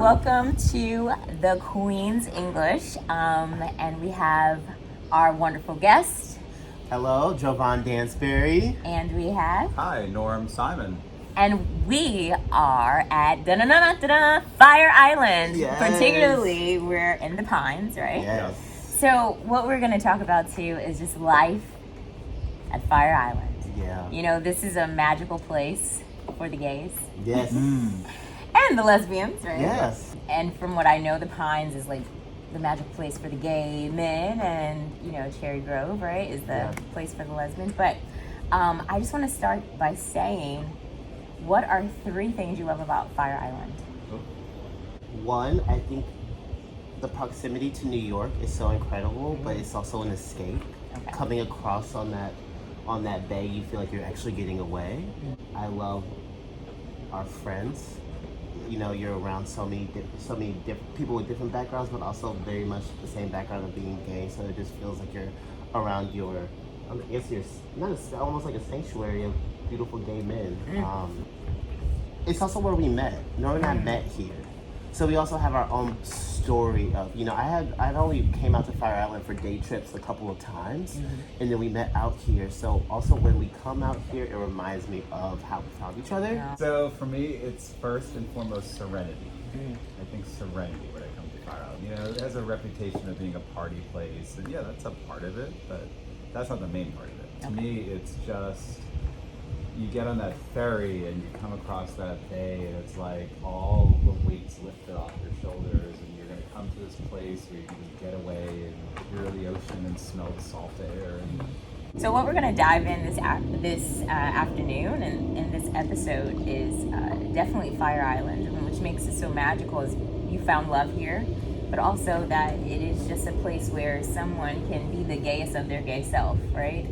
welcome to the Queen's English, and we have our wonderful guest. Hello, Jovan Dansberry. And we have... Hi, Norm Simon. And we are at Fire Island. Yes. Particularly, we're in the Pines, right? Yes. So what we're going to talk about, too, is just life at Fire Island. Yeah. You know, this is a magical place for the gays. Yes. And the lesbians, right? Yes. And from what I know, the Pines is like the magical place for the gay men, and you know, Cherry Grove, right, is the place for the lesbians. But I just want to start by saying, what are 3 things you love about Fire Island? One, I think the proximity to New York is so incredible, but it's also an escape. Okay. Coming across on that bay, you feel like you're actually getting away. I love our friends. You know, you're around so many different people with different backgrounds, but also very much the same background of being gay. So it just feels like you're around your, I guess you're almost like a sanctuary of beautiful gay men. It's also where we met. Norman and I met here, so we also have our own story of, you know, I'd only came out to Fire Island for day trips a couple of times, and then we met out here. So also when we come out here, it reminds me of how we found each other. Yeah. So for me, it's first and foremost serenity. I think serenity when it comes to Fire Island. You know, it has a reputation of being a party place, and yeah, that's a part of it, but that's not the main part of it. To me, it's just, you get on that ferry and you come across that bay, and it's like all the weight's lifted off your shoulders, and you're going to come to this place where you can just get away and hear the ocean and smell the salt air. So what we're going to dive in this afternoon and in this episode is definitely Fire Island, and which makes it so magical is you found love here, but also that it is just a place where someone can be the gayest of their gay self, right?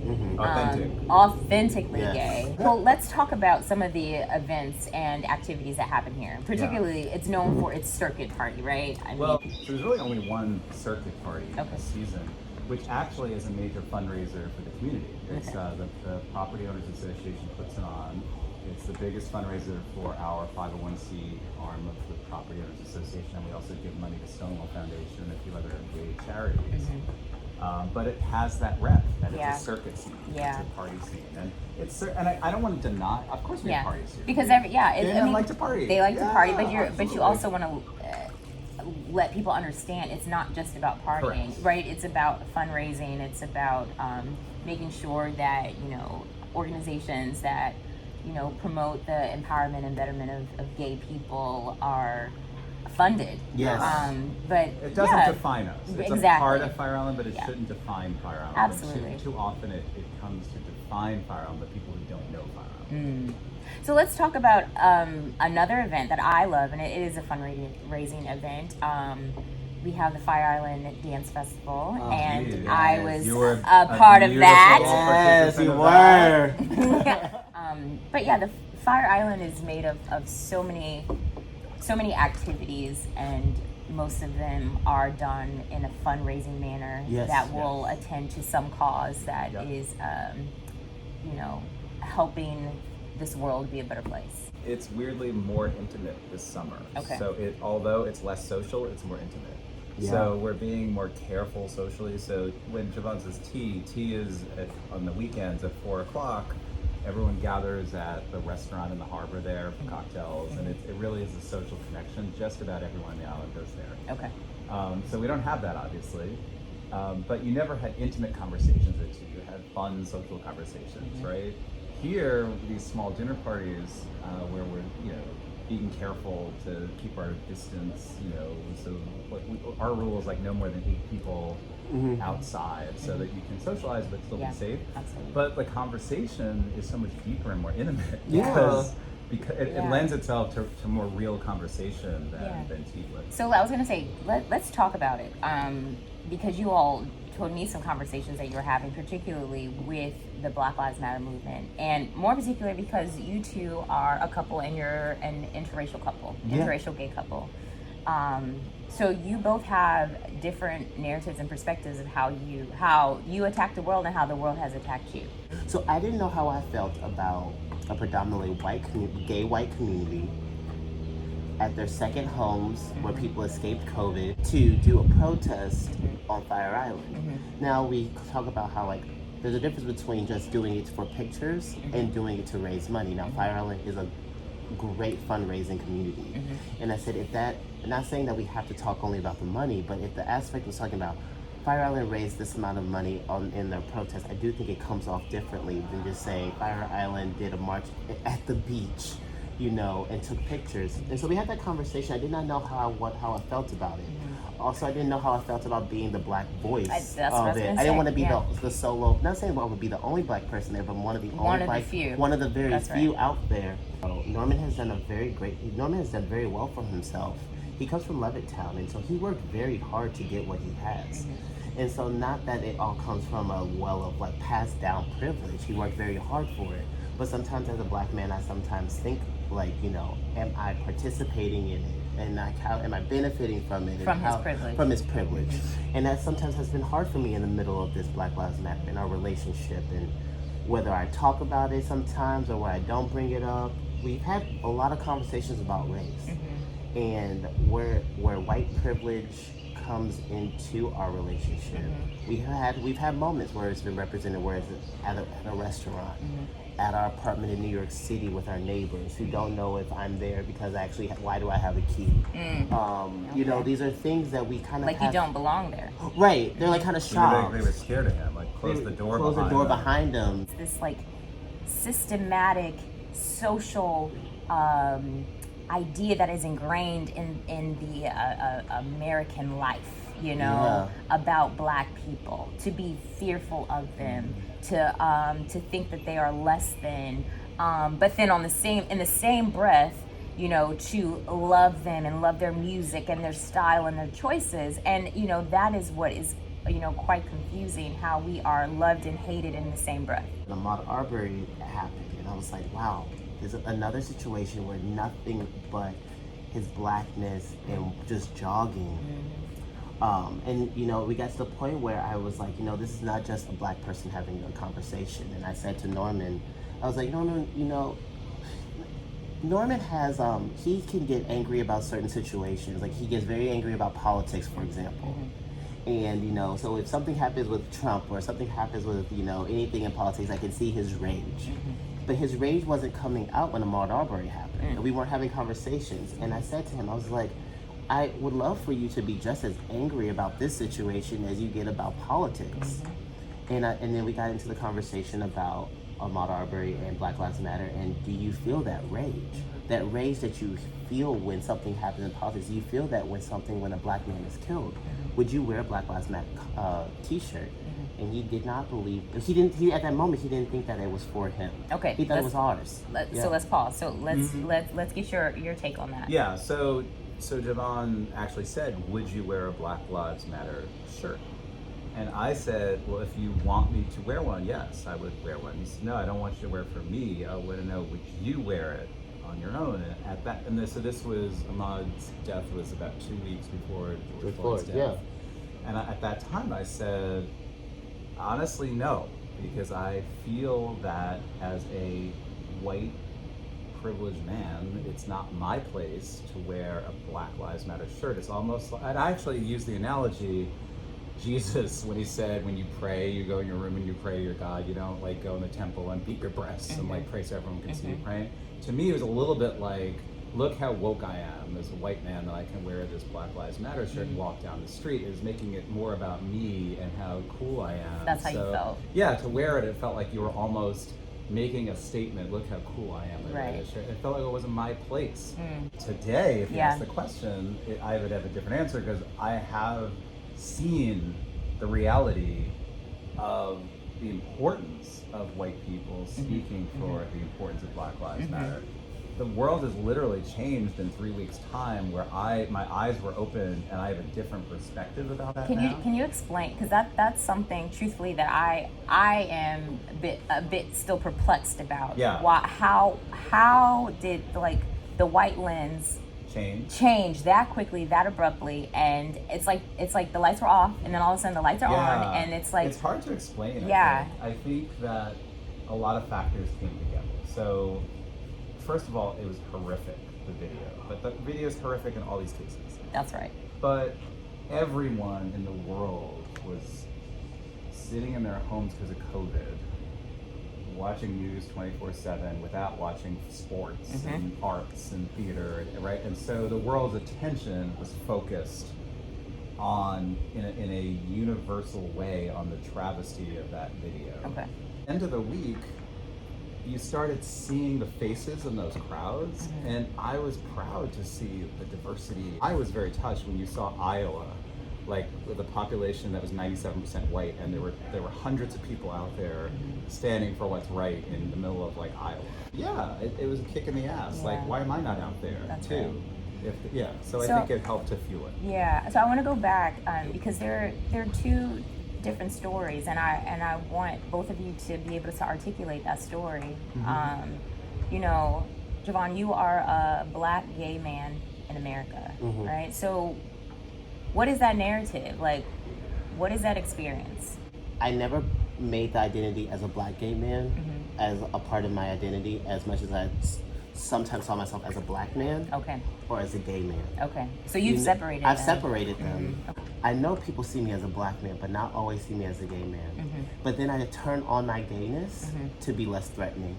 Authentically gay. Well, let's talk about some of the events and activities that happen here. Particularly, it's known for its circuit party, right? So there's really only one circuit party this season, which actually is a major fundraiser for the community. It's the Property Owners Association puts it on. It's the biggest fundraiser for our 501c arm of the Property Owners Association, and we also give money to Stonewall Foundation and a few other gay charities. But it has that rep, that it's a circuit scene, it's a party scene, and I don't want to deny. Of course, we have parties here. Because they like to party. They like to party, but absolutely. you also want to let people understand it's not just about partying, right? It's about fundraising. It's about making sure that, you know, organizations that, you know, promote the empowerment and betterment of gay people are funded. Yes. But it doesn't define us. It's a part of Fire Island, but it shouldn't define Fire Island. Absolutely. Too often it comes to define Fire Island, but people who don't know Fire Island. So let's talk about another event that I love, and it is a fundraising event. We have the Fire Island Dance Festival, and I was a part of that. Yes, you were. But yeah, the Fire Island is made of so many activities, and most of them are done in a fundraising manner that will attend to some cause that is, you know, helping this world be a better place. It's weirdly more intimate this summer. So although it's less social, it's more intimate. So we're being more careful socially. So when Jōvan says tea is on the weekends at 4:00. Everyone gathers at the restaurant in the harbor there for cocktails, and it really is a social connection. Just about everyone on the island goes there. So we don't have that, obviously, but you never had intimate conversations at tea. You had fun social conversations, right? Here, these small dinner parties where we're, you know, being careful to keep our distance, you know, so our rule is like no more than 8 people outside, so that you can socialize but still be safe. Absolutely. But the conversation is so much deeper and more intimate because it lends itself to more real conversation than tea would. So I was going to say, let's talk about it, because you all told me some conversations that you were having, particularly with the Black Lives Matter movement, and more particularly because you two are a couple and you're an interracial couple, interracial gay couple. So you both have different narratives and perspectives of how you attack the world and how the world has attacked you. So I didn't know how I felt about a predominantly gay white community at their second homes where people escaped COVID to do a protest on Fire Island. Now we talk about how like there's a difference between just doing it for pictures and doing it to raise money. Now Fire Island is a great fundraising community. And I said if that, I'm not saying that we have to talk only about the money, but if the aspect was talking about Fire Island raised this amount of money in their protest, I do think it comes off differently than just saying Fire Island did a march at the beach, you know, and took pictures. And so we had that conversation. I did not know how I felt about it. Also, I didn't know how I felt about being the black voice of it. I didn't want to be the solo. Not saying I would be the only black person there, but one of the very few out there. So Norman has done very well for himself. He comes from Levittown, and so he worked very hard to get what he has. And so not that it all comes from a well of like passed down privilege. He worked very hard for it. But sometimes as a black man, I sometimes think like, you know, am I participating in it? And like, how am I benefiting from it? From his privilege. And that sometimes has been hard for me in the middle of this Black Lives Matter in our relationship. And whether I talk about it sometimes or where I don't bring it up, we've had a lot of conversations about race. And where white privilege comes into our relationship. We've had moments where it's been represented, where it's at a restaurant, at our apartment in New York City with our neighbors who don't know if I'm there because why do I have a key? You know, these are things that we kind of like you don't belong there. Right, they're like kind of shocked. They were scared of him, like close the door behind them. It's this like systematic social idea that is ingrained in the American life, you know, about black people, to be fearful of them, to think that they are less than, but then in the same breath, you know, to love them and love their music and their style and their choices. And, you know, that is what is, you know, quite confusing, how we are loved and hated in the same breath. Ahmaud Arbery happened, and I was like, wow. There's another situation where nothing but his blackness and just jogging. And, you know, we got to the point where I was like, you know, this is not just a black person having a conversation. And I said to Norman, I was like, Norman, you know, Norman has, he can get angry about certain situations. Like, he gets very angry about politics, for example. And, you know, so if something happens with Trump or something happens with, you know, anything in politics, I can see his rage. But his rage wasn't coming out when Ahmaud Arbery happened. And we weren't having conversations. And I said to him, I was like, I would love for you to be just as angry about this situation as you get about politics. And then we got into the conversation about Ahmaud Arbery and Black Lives Matter. And do you feel that rage? That rage that you feel when something happens in politics? Do you feel that when a black man is killed? Would you wear a Black Lives Matter t-shirt? And he did not believe, at that moment, he didn't think that it was for him. Okay. He thought it was ours. So let's pause. So let's get your take on that. Yeah, so Jōvan actually said, would you wear a Black Lives Matter shirt? And I said, well, if you want me to wear one, yes, I would wear one. He said, no, I don't want you to wear it for me. I want to know, would you wear it on your own? So this was, Ahmaud's death was about 2 weeks before George Floyd's death. And at that time I said, honestly, no, because I feel that as a white privileged man, it's not my place to wear a Black Lives Matter shirt. It's almost like, I'd actually use the analogy, Jesus, when he said, when you pray, you go in your room and you pray to your God, you don't like go in the temple and beat your breasts and like pray so everyone can see you praying. To me, it was a little bit like, look how woke I am as a white man, that I can wear this Black Lives Matter shirt and walk down the street. Is making it more about me and how cool I am. That's how you felt. Yeah, to wear it, it felt like you were almost making a statement. Look how cool I am. Right. It felt like it wasn't my place. Today, if you ask the question, I would have a different answer, because I have seen the reality of the importance of white people speaking for the importance of Black Lives Matter. The world has literally changed in 3 weeks' time, where my eyes were open and I have a different perspective about that. Can you explain? Because that's something, truthfully, that I am a bit still perplexed about. Yeah. How did the white lens change that quickly, that abruptly, and it's like the lights were off, and then all of a sudden the lights are on, and it's like, it's hard to explain. Yeah. I think that a lot of factors came together. So, first of all, it was horrific the video. But the video is horrific in all these cases. That's right. But everyone in the world was sitting in their homes because of COVID, watching news 24/7 without watching sports and arts and theater, right? And so the world's attention was focused on, in a universal way, on the travesty of that video. Okay. End of the week, you started seeing the faces in those crowds, and I was proud to see the diversity. I was very touched when you saw Iowa, like with a population that was 97% white, and there were hundreds of people out there standing for what's right in the middle of like Iowa. Yeah, it was a kick in the ass. Yeah. Like, why am I not out there too? Right. So I think it helped to fuel it. Yeah. So I want to go back because there are two different stories, and I want both of you to be able to articulate that story. You know, Jōvan, you are a Black gay man in America, right? So what is that narrative? Like, what is that experience? I never made the identity as a Black gay man as a part of my identity as much as I sometimes saw myself as a Black man or as a gay man. Okay. So you've separated I've them. separated them. Okay. I know people see me as a Black man, but not always see me as a gay man. But then I turn on my gayness to be less threatening.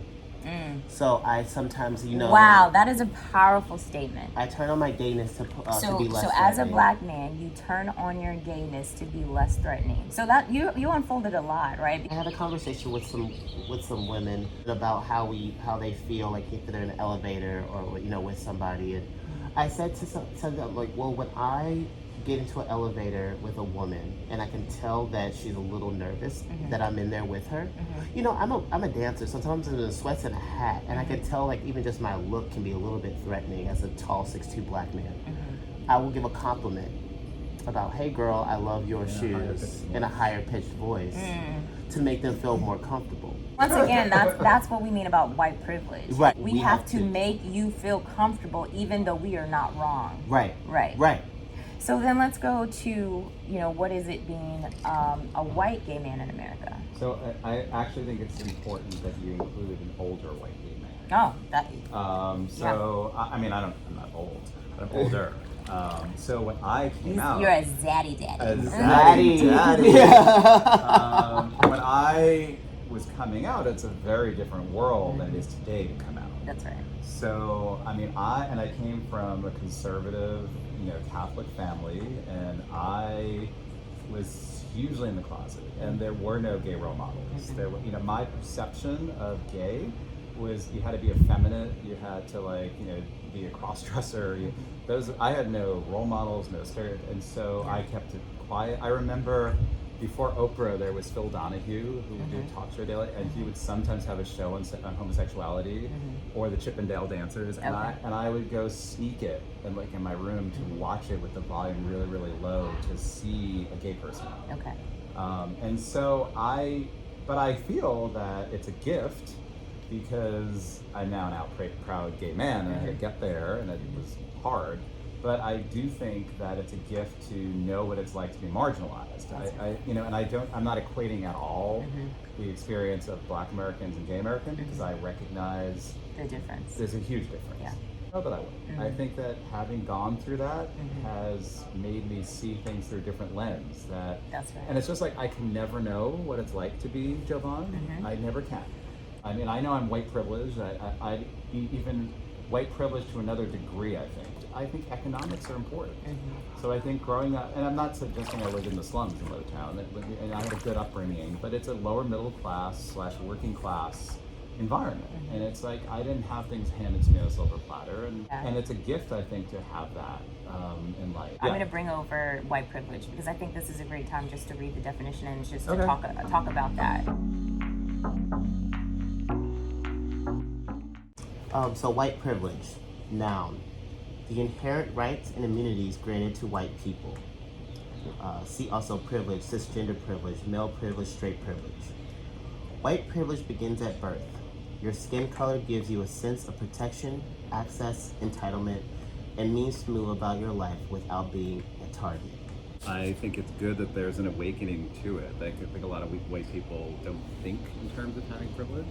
So I sometimes, Wow, that is a powerful statement. I turn on my gayness to be less threatening. So as a Black man, you turn on your gayness to be less threatening. So that you unfolded a lot, right? I had a conversation with some women about how they feel like if they're in an elevator or with somebody, and I said to them, like, well, when I get into an elevator with a woman and I can tell that she's a little nervous that I'm in there with her. I'm a dancer. Sometimes I'm in sweats and a hat, and I can tell, like, even just my look can be a little bit threatening as a tall 6'2" Black man. I will give a compliment about, hey girl, I love your shoes, in a higher pitched voice to make them feel more comfortable. Once again, that's what we mean about white privilege. Right. We have to make you feel comfortable even though we are not wrong. Right. So then let's go to, what is it being a white gay man in America? So I actually think it's important that you include an older white gay man. Oh, that. I'm not old, but I'm older. So when I came out, you're a zaddy daddy. A zaddy daddy. When I was coming out, it's a very different world than it is today to come out. That's right. So I came from a conservative, Catholic family, and I was hugely in the closet, and there were no gay role models. There were, my perception of gay was you had to be effeminate, you had to be a cross-dresser. I had no role models, no stereotypes, and so I kept it quiet. I remember before Oprah, there was Phil Donahue, who would do a talk show daily, and he would sometimes have a show on homosexuality or the Chippendale Dancers, and I would go sneak it in my room to watch it with the volume really, really low to see a gay person. Okay. But I feel that it's a gift because I'm now an out proud gay man, and I had to get there, and it was hard. But I do think that it's a gift to know what it's like to be marginalized. I'm not equating at all the experience of Black Americans and gay Americans because I recognize the difference. There's a huge difference. Yeah. No, but I would. I think that having gone through that has made me see things through a different lens. That's right. And it's just like I can never know what it's like to be Jōvan. I never can. I mean, I know I'm white privileged. I even white privilege to another degree, I think. I think economics are important. So I think growing up, and I'm not suggesting I lived in the slums in Lowtown, and I had a good upbringing, but it's a lower middle class / working class environment. And it's like, I didn't have things handed to me on a silver platter, and it's a gift, I think, to have that in life. I'm going to bring over white privilege because I think this is a great time just to read the definition and just to talk about that. So white privilege, noun. The inherent rights and immunities granted to white people. See also privilege, cisgender privilege, male privilege, straight privilege. White privilege begins at birth. Your skin color gives you a sense of protection, access, entitlement, and means to move about your life without being a target. I think it's good that there's an awakening to it. I think a lot of white people don't think in terms of having privilege.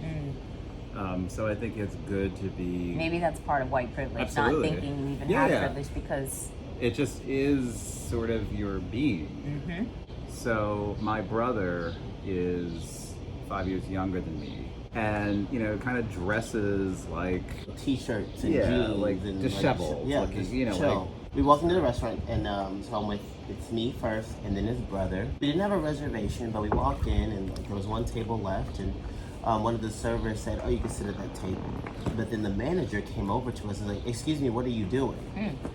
So I think it's good to be. Maybe that's part of white privilege, Absolutely. not thinking you even have privilege, because it just is sort of your being. Mm-hmm. So my brother is 5 years younger than me, and kind of dresses like T-shirts and jeans, like and disheveled. like, chill. We walked into the restaurant, and so I'm with, it's me first, and then his brother. We didn't have a reservation, but we walked in, and there was one table left, and one of the servers said, "Oh, you can sit at that table." But then the manager came over to us and was like, "Excuse me, what are you doing?"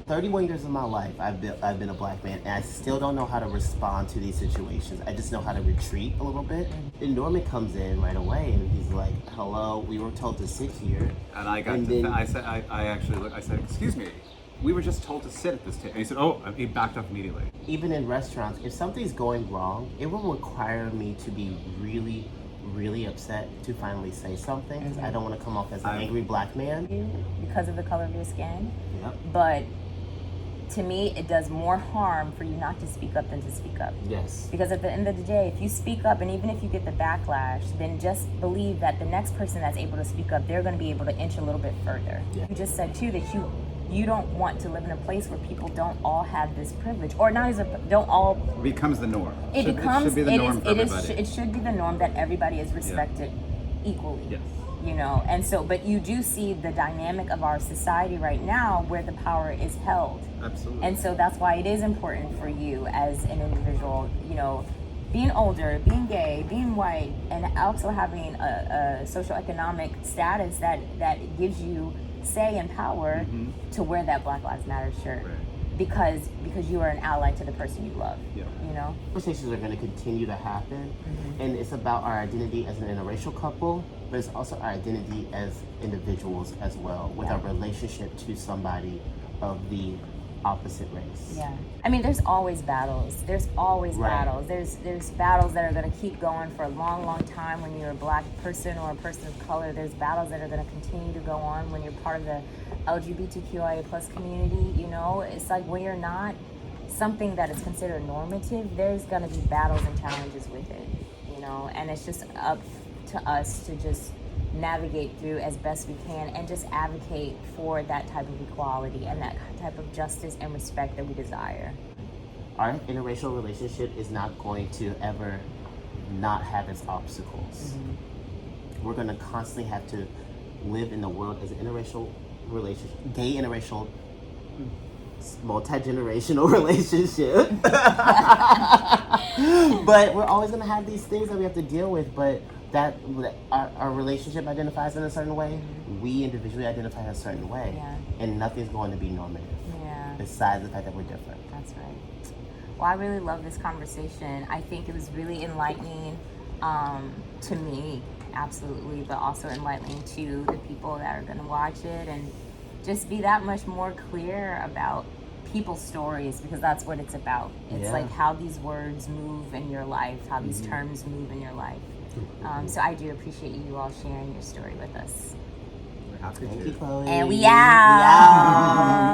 31 years of my life, I've been a black man, and I still don't know how to respond to these situations. I just know how to retreat a little bit. And Norman comes in right away, and he's like, "Hello, we were told to sit here." And I got I said, "Excuse me, we were just told to sit at this table." And he said, "Oh," and he backed up immediately. Even in restaurants, if something's going wrong, it will require me to be really upset to finally say something, because I don't want to come off as an angry black man. Because of the color of your skin. Yep. But to me, it does more harm for you not to speak up than to speak up. Yes. Because at the end of the day, if you speak up, and even if you get the backlash, then just believe that the next person that's able to speak up, they're going to be able to inch a little bit further. Yeah. You just said too that you don't want to live in a place where people don't all have this privilege, or not as don't all. It becomes the norm. It should be the norm for everybody. It should be the norm that everybody is respected equally. Yes. And so, but you do see the dynamic of our society right now where the power is held. Absolutely. And so that's why it is important for you as an individual, being older, being gay, being white, and also having a socioeconomic status that gives you say and power to wear that Black Lives Matter shirt. Right. Because you are an ally to the person you love. Yeah. Conversations are going to continue to happen, and it's about our identity as an interracial couple, but it's also our identity as individuals as well, with our relationship to somebody of the opposite race. Yeah. I mean, there's always battles. There's always battles. There's battles that are going to keep going for a long, long time when you're a black person or a person of color. There's battles that are going to continue to go on when you're part of the LGBTQIA plus community. It's like when you're not something that is considered normative, there's going to be battles and challenges with it, and it's just up to us to just navigate through as best we can and just advocate for that type of equality and that type of justice and respect that we desire. Our interracial relationship is not going to ever not have its obstacles. We're going to constantly have to live in the world as an interracial relationship, gay interracial, multi-generational relationship. But we're always going to have these things that we have to deal with, but that our relationship identifies in a certain way, we individually identify in a certain way, and nothing's going to be normative besides the fact that we're different. That's right. Well, I really love this conversation. I think it was really enlightening to me, absolutely, but also enlightening to the people that are going to watch it, and just be that much more clear about people's stories, because that's what it's about. It's like how these words move in your life, how these terms move in your life. So I do appreciate you all sharing your story with us. We're happy to. Thank you, Chloe. And we out.